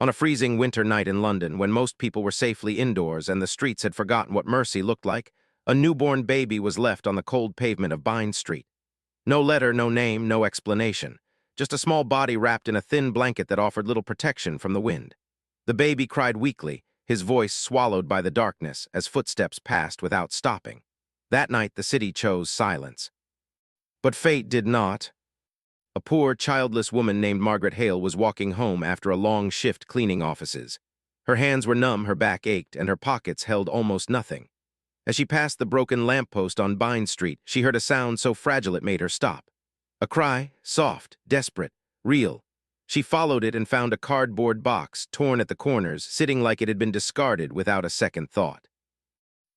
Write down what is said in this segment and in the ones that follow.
On a freezing winter night in London, when most people were safely indoors and the streets had forgotten what mercy looked like, a newborn baby was left on the cold pavement of Vine Street. No letter, no name, no explanation. Just a small body wrapped in a thin blanket that offered little protection from the wind. The baby cried weakly, his voice swallowed by the darkness as footsteps passed without stopping. That night the city chose silence. But fate did not. A poor, childless woman named Margaret Hale was walking home after a long shift cleaning offices. Her hands were numb, her back ached, and her pockets held almost nothing. As she passed the broken lamppost on Vine Street, she heard a sound so fragile it made her stop. A cry, soft, desperate, real. She followed it and found a cardboard box, torn at the corners, sitting like it had been discarded without a second thought.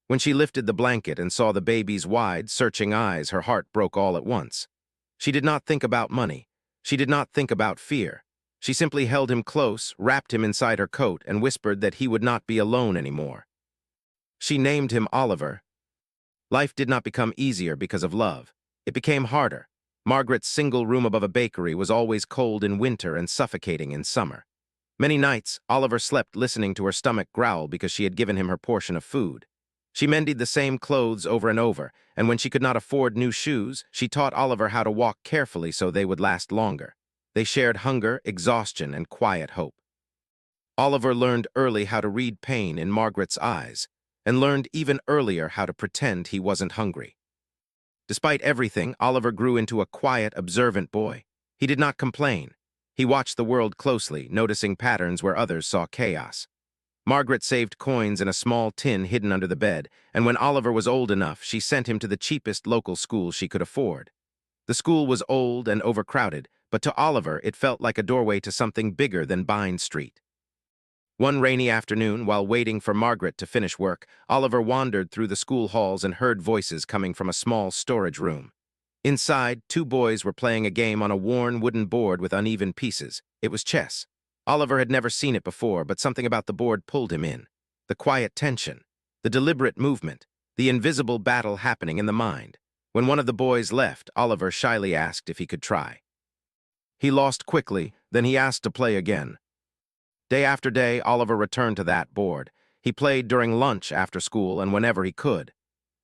When she lifted the blanket and saw the baby's wide, searching eyes, her heart broke all at once. She did not think about money. She did not think about fear. She simply held him close, wrapped him inside her coat, and whispered that he would not be alone anymore. She named him Oliver. Life did not become easier because of love. It became harder. Margaret's single room above a bakery was always cold in winter and suffocating in summer. Many nights, Oliver slept listening to her stomach growl because she had given him her portion of food. She mended the same clothes over and over, and when she could not afford new shoes, she taught Oliver how to walk carefully so they would last longer. They shared hunger, exhaustion, and quiet hope. Oliver learned early how to read pain in Margaret's eyes, and learned even earlier how to pretend he wasn't hungry. Despite everything, Oliver grew into a quiet, observant boy. He did not complain. He watched the world closely, noticing patterns where others saw chaos. Margaret saved coins in a small tin hidden under the bed, and when Oliver was old enough, she sent him to the cheapest local school she could afford. The school was old and overcrowded, but to Oliver it felt like a doorway to something bigger than Vine Street. One rainy afternoon, while waiting for Margaret to finish work, Oliver wandered through the school halls and heard voices coming from a small storage room. Inside, two boys were playing a game on a worn wooden board with uneven pieces. It was chess. Oliver had never seen it before, but something about the board pulled him in. The quiet tension, the deliberate movement, the invisible battle happening in the mind. When one of the boys left, Oliver shyly asked if he could try. He lost quickly, then he asked to play again. Day after day, Oliver returned to that board. He played during lunch, after school, and whenever he could.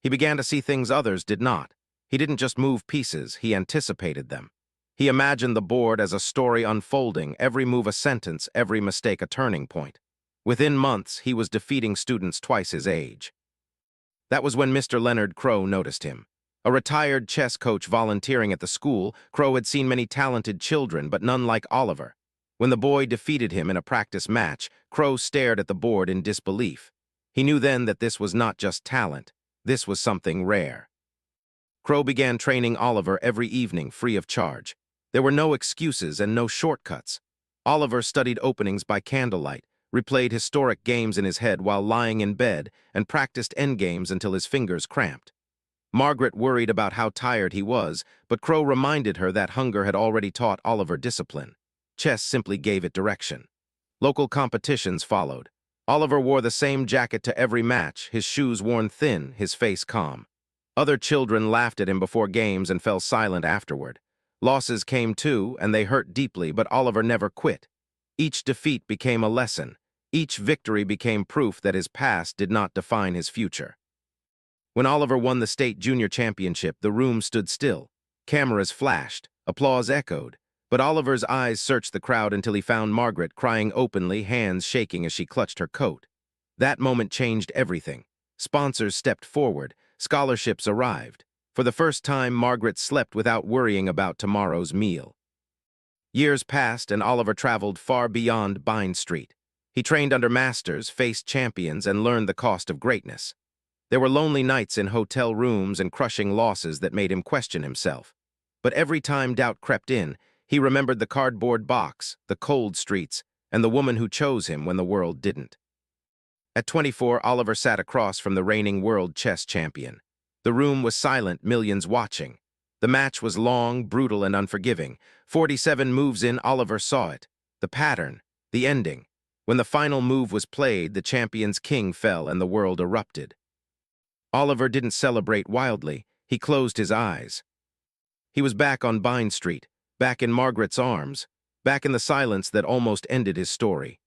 He began to see things others did not. He didn't just move pieces, he anticipated them. He imagined the board as a story unfolding, every move a sentence, every mistake a turning point. Within months, he was defeating students twice his age. That was when Mr. Leonard Crowe noticed him. A retired chess coach volunteering at the school, Crowe had seen many talented children, but none like Oliver. When the boy defeated him in a practice match, Crowe stared at the board in disbelief. He knew then that this was not just talent. This was something rare. Crowe began training Oliver every evening, free of charge. There were no excuses and no shortcuts. Oliver studied openings by candlelight, replayed historic games in his head while lying in bed, and practiced endgames until his fingers cramped. Margaret worried about how tired he was, but Crowe reminded her that hunger had already taught Oliver discipline. Chess simply gave it direction. Local competitions followed. Oliver wore the same jacket to every match, his shoes worn thin, his face calm. Other children laughed at him before games and fell silent afterward. Losses came too, and they hurt deeply, but Oliver never quit. Each defeat became a lesson. Each victory became proof that his past did not define his future. When Oliver won the state junior championship, the room stood still. Cameras flashed, applause echoed, but Oliver's eyes searched the crowd until he found Margaret crying openly, hands shaking as she clutched her coat. That moment changed everything. Sponsors stepped forward, scholarships arrived. For the first time, Margaret slept without worrying about tomorrow's meal. Years passed, and Oliver traveled far beyond Vine Street. He trained under masters, faced champions, and learned the cost of greatness. There were lonely nights in hotel rooms and crushing losses that made him question himself. But every time doubt crept in, he remembered the cardboard box, the cold streets, and the woman who chose him when the world didn't. At 24, Oliver sat across from the reigning world chess champion. The room was silent, millions watching. The match was long, brutal, and unforgiving. 47 moves in, Oliver saw it. The pattern, the ending. When the final move was played, the champion's king fell and the world erupted. Oliver didn't celebrate wildly. He closed his eyes. He was back on Vine Street, back in Margaret's arms, back in the silence that almost ended his story.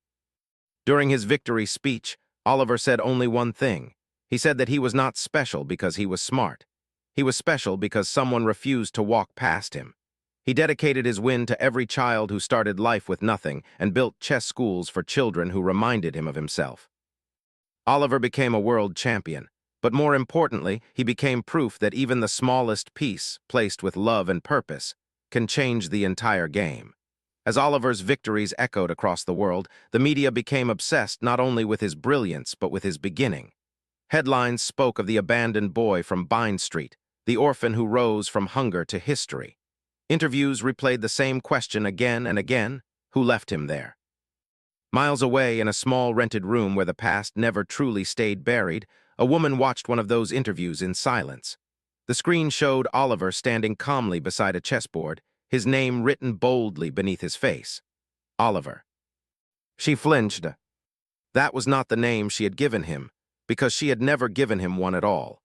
During his victory speech, Oliver said only one thing. He said that he was not special because he was smart. He was special because someone refused to walk past him. He dedicated his win to every child who started life with nothing and built chess schools for children who reminded him of himself. Oliver became a world champion, but more importantly, he became proof that even the smallest piece, placed with love and purpose, can change the entire game. As Oliver's victories echoed across the world, the media became obsessed not only with his brilliance but with his beginning. Headlines spoke of the abandoned boy from Vine Street, the orphan who rose from hunger to history. Interviews replayed the same question again and again: who left him there? Miles away, in a small rented room where the past never truly stayed buried, a woman watched one of those interviews in silence. The screen showed Oliver standing calmly beside a chessboard, his name written boldly beneath his face. Oliver. She flinched. That was not the name she had given him, because she had never given him one at all.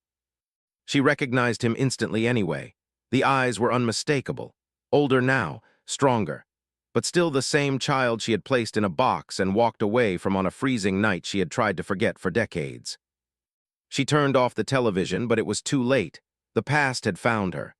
She recognized him instantly anyway. The eyes were unmistakable, older now, stronger, but still the same child she had placed in a box and walked away from on a freezing night she had tried to forget for decades. She turned off the television, but it was too late. The past had found her.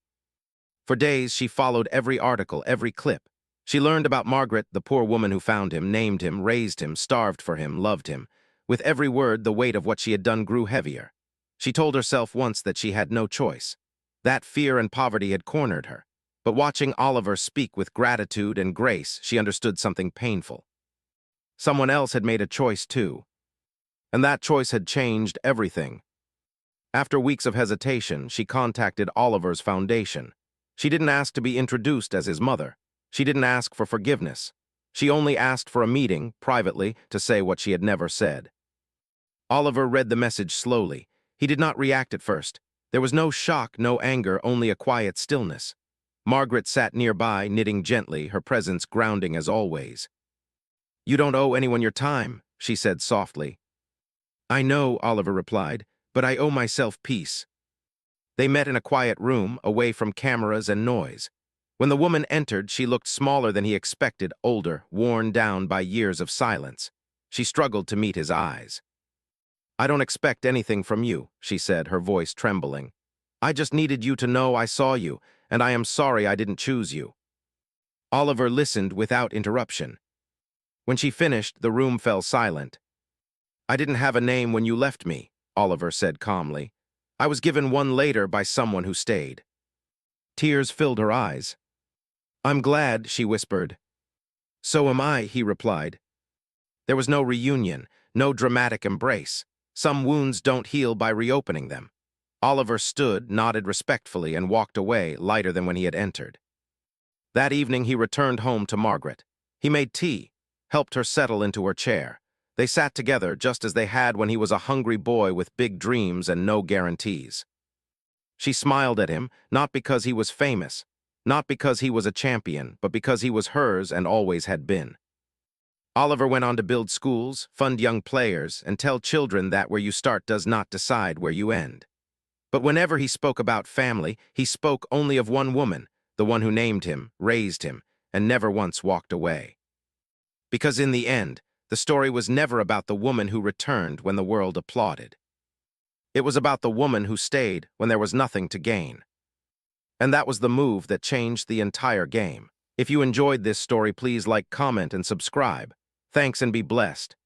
For days, she followed every article, every clip. She learned about Margaret, the poor woman who found him, named him, raised him, starved for him, loved him. With every word, the weight of what she had done grew heavier. She told herself once that she had no choice. That fear and poverty had cornered her. But watching Oliver speak with gratitude and grace, she understood something painful. Someone else had made a choice too. And that choice had changed everything. After weeks of hesitation, she contacted Oliver's foundation. She didn't ask to be introduced as his mother. She didn't ask for forgiveness. She only asked for a meeting, privately, to say what she had never said. Oliver read the message slowly. He did not react at first. There was no shock, no anger, only a quiet stillness. Margaret sat nearby, knitting gently, her presence grounding as always. "You don't owe anyone your time," she said softly. "I know," Oliver replied, "but I owe myself peace." They met in a quiet room, away from cameras and noise. When the woman entered, she looked smaller than he expected, older, worn down by years of silence. She struggled to meet his eyes. "I don't expect anything from you," she said, her voice trembling. "I just needed you to know I saw you, and I am sorry I didn't choose you." Oliver listened without interruption. When she finished, the room fell silent. "I didn't have a name when you left me," Oliver said calmly. "I was given one later by someone who stayed." Tears filled her eyes. "I'm glad," she whispered. "So am I," he replied. There was no reunion, no dramatic embrace. Some wounds don't heal by reopening them. Oliver stood, nodded respectfully, and walked away, lighter than when he had entered. That evening he returned home to Margaret. He made tea, helped her settle into her chair. They sat together just as they had when he was a hungry boy with big dreams and no guarantees. She smiled at him, not because he was famous, not because he was a champion, but because he was hers and always had been. Oliver went on to build schools, fund young players, and tell children that where you start does not decide where you end. But whenever he spoke about family, he spoke only of one woman, the one who named him, raised him, and never once walked away. Because in the end, the story was never about the woman who returned when the world applauded. It was about the woman who stayed when there was nothing to gain. And that was the move that changed the entire game. If you enjoyed this story, please like, comment, and subscribe. Thanks and be blessed.